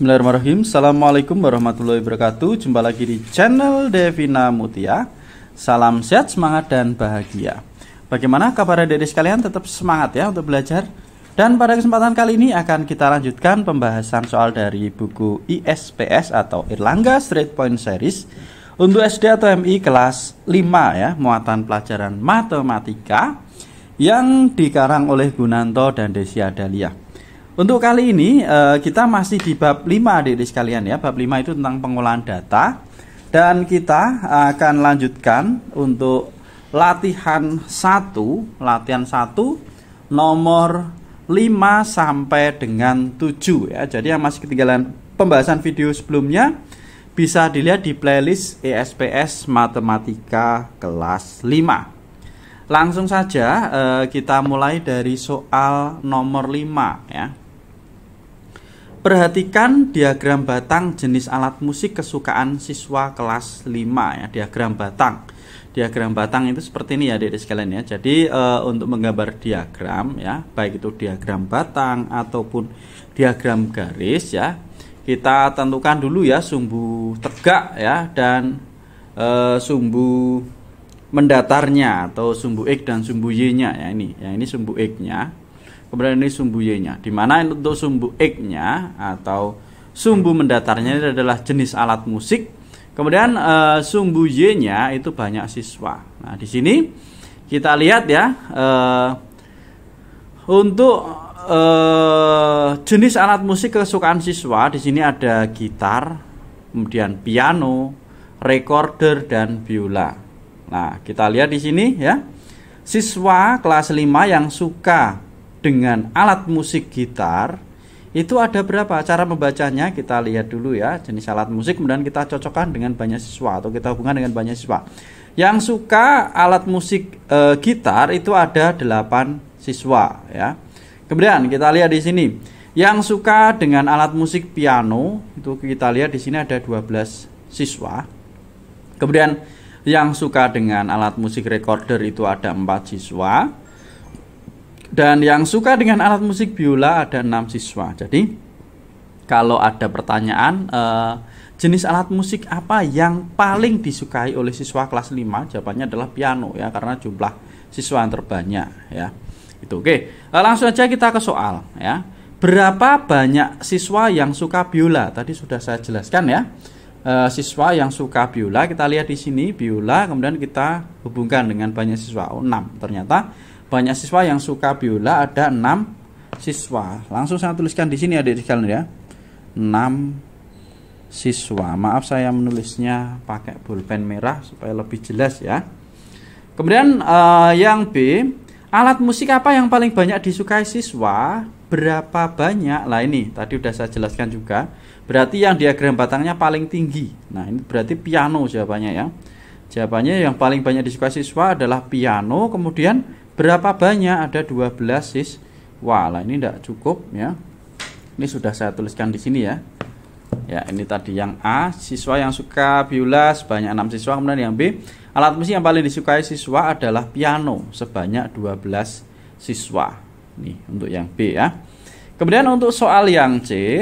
Bismillahirrahmanirrahim. Assalamualaikum warahmatullahi wabarakatuh. Jumpa lagi di channel Devina Mutia. Salam sehat, semangat, dan bahagia. Bagaimana kabar adik-adik sekalian? Tetap semangat ya untuk belajar. Dan pada kesempatan kali ini akan kita lanjutkan pembahasan soal dari buku ISPS atau Erlangga Straight Point Series untuk SD atau MI kelas 5 ya, muatan pelajaran matematika yang dikarang oleh Gunanto dan Desia Dahlia. Untuk kali ini kita masih di bab 5 adik-adik sekalian ya. Bab 5 itu tentang pengolahan data. Dan kita akan lanjutkan untuk latihan 1 nomor 5 sampai dengan 7 ya. Jadi yang masih ketinggalan pembahasan video sebelumnya bisa dilihat di playlist ISPS Matematika kelas 5. Langsung saja kita mulai dari soal nomor 5 ya. Perhatikan diagram batang jenis alat musik kesukaan siswa kelas 5 ya, diagram batang. Diagram batang itu seperti ini ya adik-adik sekalian ya. Jadi untuk menggambar diagram ya, baik itu diagram batang ataupun diagram garis ya, kita tentukan dulu ya sumbu tegak ya dan sumbu mendatarnya atau sumbu X dan sumbu Y-nya ya ini. Ya ini sumbu X-nya. Kemudian ini sumbu Y-nya. Di mana untuk sumbu X-nya atau sumbu mendatarnya ini adalah jenis alat musik. Kemudian sumbu Y-nya itu banyak siswa. Nah, di sini kita lihat ya untuk jenis alat musik kesukaan siswa di sini ada gitar, kemudian piano, recorder dan biola. Nah, kita lihat di sini ya. Siswa kelas 5 yang suka dengan alat musik gitar itu ada berapa? Cara membacanya kita lihat dulu ya, jenis alat musik, kemudian kita cocokkan dengan banyak siswa atau kita hubungkan dengan banyak siswa. Yang suka alat musik gitar itu ada 8 siswa ya. Kemudian kita lihat di sini, yang suka dengan alat musik piano itu kita lihat di sini ada 12 siswa. Kemudian yang suka dengan alat musik recorder itu ada 4 siswa. Dan yang suka dengan alat musik biola ada 6 siswa. Jadi kalau ada pertanyaan jenis alat musik apa yang paling disukai oleh siswa kelas 5, jawabannya adalah piano ya, karena jumlah siswa yang terbanyak ya. Itu oke. Langsung aja kita ke soal ya. Berapa banyak siswa yang suka biola? Tadi sudah saya jelaskan ya. Siswa yang suka biola, kita lihat di sini biola, kemudian kita hubungkan dengan banyak siswa. 6. Ternyata banyak siswa yang suka biola ada 6 siswa. Langsung saya tuliskan di sini adik-adik sekalian ya. 6 siswa. Maaf saya menulisnya pakai bolpen merah supaya lebih jelas ya. Kemudian yang B, alat musik apa yang paling banyak disukai siswa? Berapa banyak? Lah ini tadi sudah saya jelaskan juga. Berarti yang diagram batangnya paling tinggi. Nah, ini berarti piano jawabannya ya. Jawabannya yang paling banyak disukai siswa adalah piano. Kemudian berapa banyak? Ada 12 siswa. Lah ini tidak cukup ya. Ini sudah saya tuliskan di sini ya. Ya, ini tadi yang A, siswa yang suka biola sebanyak 6 siswa. Kemudian yang B, alat musik yang paling disukai siswa adalah piano sebanyak 12 siswa. Nih untuk yang B ya. Kemudian untuk soal yang C,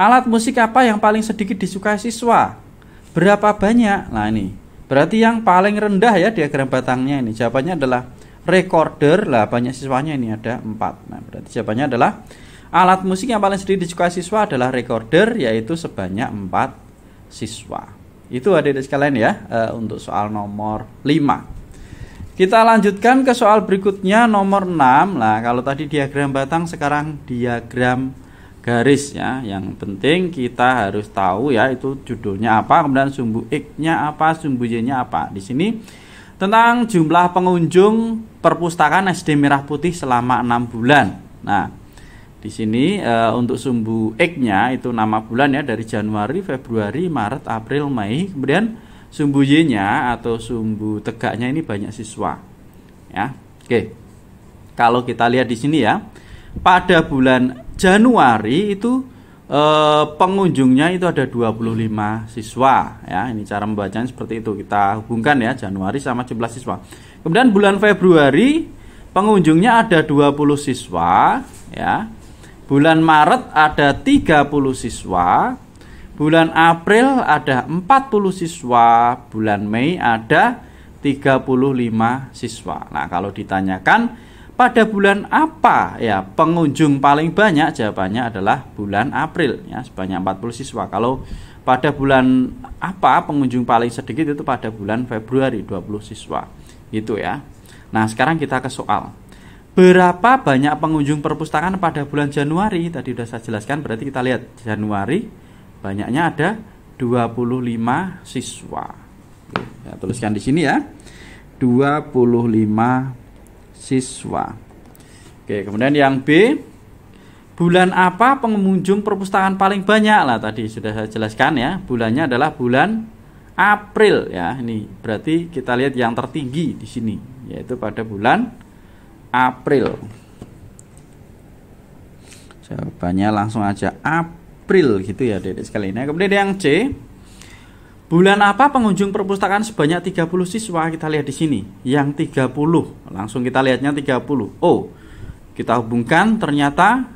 alat musik apa yang paling sedikit disukai siswa? Berapa banyak? Nah ini berarti yang paling rendah ya diagram batangnya ini. Jawabannya adalah recorder. Lah banyak siswanya ini ada 4. Nah berarti jawabannya adalah alat musik yang paling sedikit disukai siswa adalah recorder, yaitu sebanyak 4 siswa. Itu adik-adik sekalian ya untuk soal nomor 5. Kita lanjutkan ke soal berikutnya nomor 6. Nah kalau tadi diagram batang, sekarang diagram garis ya. Yang penting kita harus tahu ya itu judulnya apa, kemudian sumbu X-nya apa, sumbu Y-nya apa. Di sini tentang jumlah pengunjung perpustakaan SD Merah Putih selama 6 bulan. Nah, di sini untuk sumbu X-nya itu nama bulan ya, dari Januari, Februari, Maret, April, Mei. Kemudian sumbu Y-nya atau sumbu tegaknya ini banyak siswa. Ya. Oke. Kalau kita lihat di sini ya, pada bulan Januari itu pengunjungnya itu ada 25 siswa ya. Ini cara membacanya seperti itu. Kita hubungkan ya Januari sama jumlah siswa. Kemudian bulan Februari pengunjungnya ada 20 siswa ya. Bulan Maret ada 30 siswa, bulan April ada 40 siswa, bulan Mei ada 35 siswa. Nah, kalau ditanyakan pada bulan apa ya pengunjung paling banyak, jawabannya adalah bulan April ya, sebanyak 40 siswa. Kalau pada bulan apa pengunjung paling sedikit, itu pada bulan Februari, 20 siswa. Gitu ya. Nah, sekarang kita ke soal. Berapa banyak pengunjung perpustakaan pada bulan Januari? Tadi sudah saya jelaskan, berarti kita lihat Januari banyaknya ada 25 siswa. Oke, saya tuliskan di sini ya. 25 siswa. Oke, kemudian yang B, bulan apa pengunjung perpustakaan paling banyak? Lah tadi sudah saya jelaskan ya, bulannya adalah bulan April ya. Ini berarti kita lihat yang tertinggi di sini, yaitu pada bulan April. Jawabannya langsung aja April gitu ya Dedek sekalian. Nah, kemudian yang C, bulan apa pengunjung perpustakaan sebanyak 30 siswa? Kita lihat di sini, yang 30. Langsung kita lihatnya 30. Oh, kita hubungkan ternyata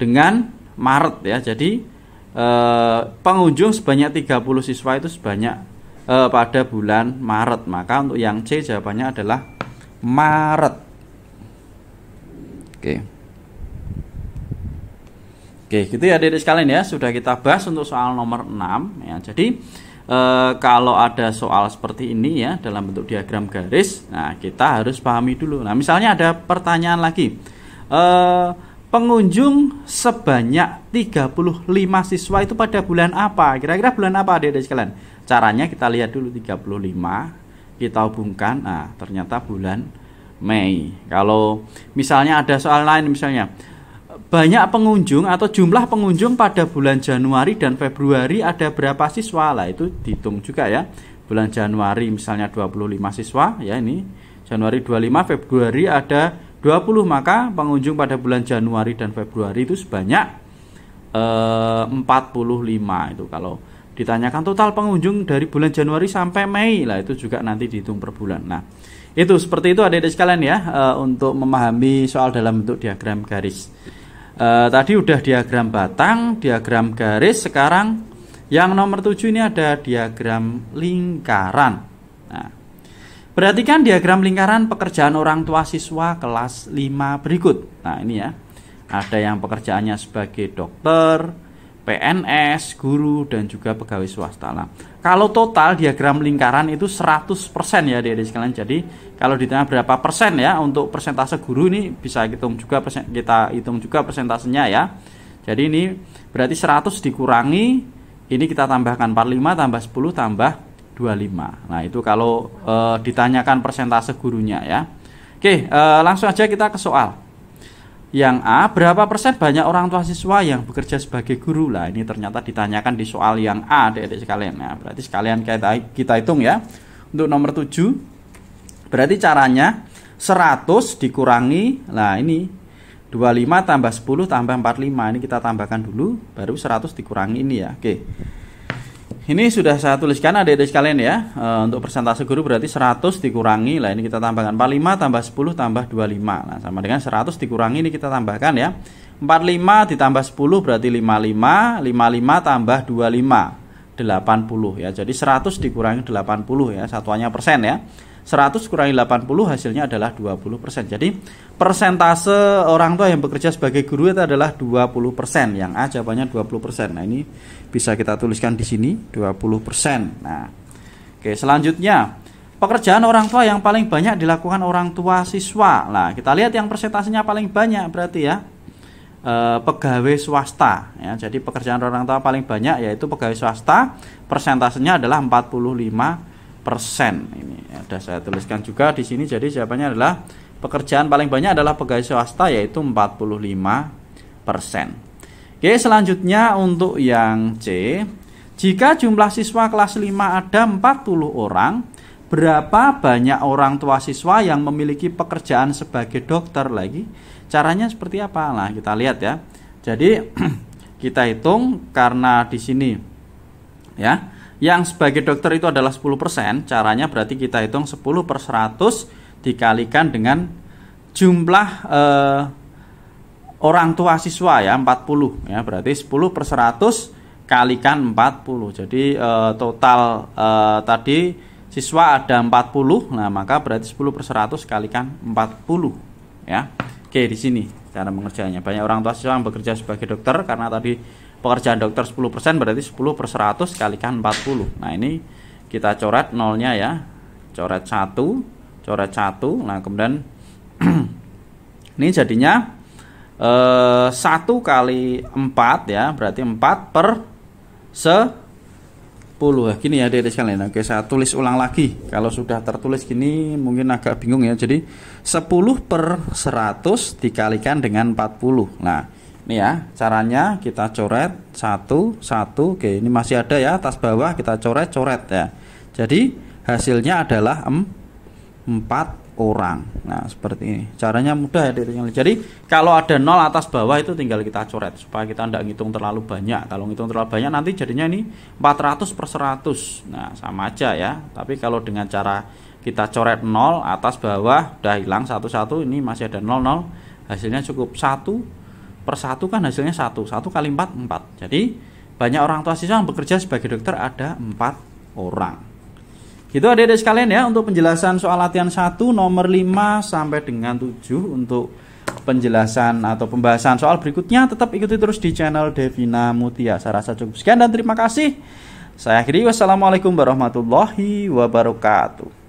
dengan Maret ya. Jadi pengunjung sebanyak 30 siswa itu sebanyak pada bulan Maret. Maka untuk yang C jawabannya adalah Maret. Oke. Oke, gitu ya Dedek sekalian ya. Sudah kita bahas untuk soal nomor 6 ya. Jadi kalau ada soal seperti ini ya dalam bentuk diagram garis, nah kita harus pahami dulu. Nah, misalnya ada pertanyaan lagi. Pengunjung sebanyak 35 siswa itu pada bulan apa? Kira-kira bulan apa Dedek sekalian? Caranya kita lihat dulu 35, kita hubungkan, nah ternyata bulan Mei. Kalau misalnya ada soal lain, misalnya banyak pengunjung atau jumlah pengunjung pada bulan Januari dan Februari ada berapa siswa? Lah itu dihitung juga ya. Bulan Januari misalnya 25 siswa ya, ini Januari 25, Februari ada 20, maka pengunjung pada bulan Januari dan Februari itu sebanyak 45. Itu kalau ditanyakan total pengunjung dari bulan Januari sampai Mei, lah itu juga nanti dihitung per bulan. Nah, itu seperti itu adik-adik sekalian ya, untuk memahami soal dalam bentuk diagram garis. Tadi udah diagram batang, diagram garis, sekarang yang nomor 7 ini ada diagram lingkaran. Nah, perhatikan diagram lingkaran pekerjaan orang tua siswa kelas 5 berikut. Nah, ini ya, ada yang pekerjaannya sebagai dokter, PNS, guru, dan juga pegawai swasta. Nah, kalau total diagram lingkaran itu 100% ya adik-adik sekalian. Jadi kalau ditanya berapa persen ya untuk persentase guru, ini bisa kita hitung juga persentasenya ya. Jadi ini berarti 100 dikurangi, ini kita tambahkan 45 tambah 10 tambah 25. Nah, itu kalau ditanyakan persentase gurunya ya. Oke, langsung aja kita ke soal. Yang A, berapa persen banyak orang tua siswa yang bekerja sebagai guru? Lah ini ternyata ditanyakan di soal yang A adik-adik sekalian. Nah, berarti sekalian kita hitung ya. Untuk nomor 7, berarti caranya 100 dikurangi, nah ini 25 tambah 10 tambah 45. Ini kita tambahkan dulu, baru 100 dikurangi ini ya. Oke. Ini sudah saya tuliskan adik-adik sekalian ya. Untuk persentase guru berarti 100 dikurangi, lah ini kita tambahkan 45 tambah 10 tambah 25. Nah, sama dengan 100 dikurangi, ini kita tambahkan ya. 45 ditambah 10 berarti 55, 55 tambah 25 80 ya. Jadi 100 dikurangi 80 ya, satuannya persen ya. 100 kurangi 80 hasilnya adalah 20%. Jadi persentase orang tua yang bekerja sebagai guru itu adalah 20%. Yang A jawabannya 20%. Nah, ini bisa kita tuliskan di sini 20%. Nah, oke, selanjutnya pekerjaan orang tua yang paling banyak dilakukan orang tua siswa. Nah, kita lihat yang persentasenya paling banyak berarti ya pegawai swasta ya. Jadi pekerjaan orang tua paling banyak yaitu pegawai swasta, persentasenya adalah 45%. Ini ada saya tuliskan juga di sini. Jadi jawabannya adalah pekerjaan paling banyak adalah pegawai swasta yaitu 45%. Oke, selanjutnya untuk yang C, jika jumlah siswa kelas 5 ada 40 orang, berapa banyak orang tua siswa yang memiliki pekerjaan sebagai dokter? Lagi caranya seperti apa? Nah, kita lihat ya. Jadi kita hitung karena di sini ya, yang sebagai dokter itu adalah 10%, caranya berarti kita hitung 10/100 dikalikan dengan jumlah orang tua siswa ya 40 ya, berarti 10 per 100 kalikan 40. Jadi total tadi siswa ada 40, nah maka berarti 10 per 100 kalikan 40 ya. Oke, di sini cara mengerjanya. Banyak orang tua siswa yang bekerja sebagai dokter, karena tadi pekerjaan dokter 10%, berarti 10 per 100 kalikan 40. Nah ini kita coret nolnya ya, coret 1, coret 1. Nah kemudian ini jadinya 1 kali 4 ya, berarti 4 per 10. Gini ya adik-adik sekalian. Oke, saya tulis ulang lagi. Kalau sudah tertulis gini mungkin agak bingung ya. Jadi 10 per 100 dikalikan dengan 40. Nah ini ya caranya, kita coret 1, 1. Oke, ini masih ada ya, atas bawah kita coret-coret ya. Jadi hasilnya adalah 4 orang. Nah seperti ini caranya, mudah ya. Jadi kalau ada 0 atas bawah itu tinggal kita coret supaya kita tidak ngitung terlalu banyak. Kalau ngitung terlalu banyak nanti jadinya ini 400 per 100. Nah sama aja ya. Tapi kalau dengan cara kita coret 0 atas bawah udah hilang satu-satu, ini masih ada 0, hasilnya cukup 1 per 1 kan hasilnya 1 kali 4 4. Jadi banyak orang tua siswa yang bekerja sebagai dokter ada 4 orang. Gitu adik-adik sekalian ya, untuk penjelasan soal latihan 1 nomor 5 sampai dengan 7. Untuk penjelasan atau pembahasan soal berikutnya tetap ikuti terus di channel Devina Mutia. Saya rasa cukup sekian dan terima kasih. Saya akhiri, wassalamualaikum warahmatullahi wabarakatuh.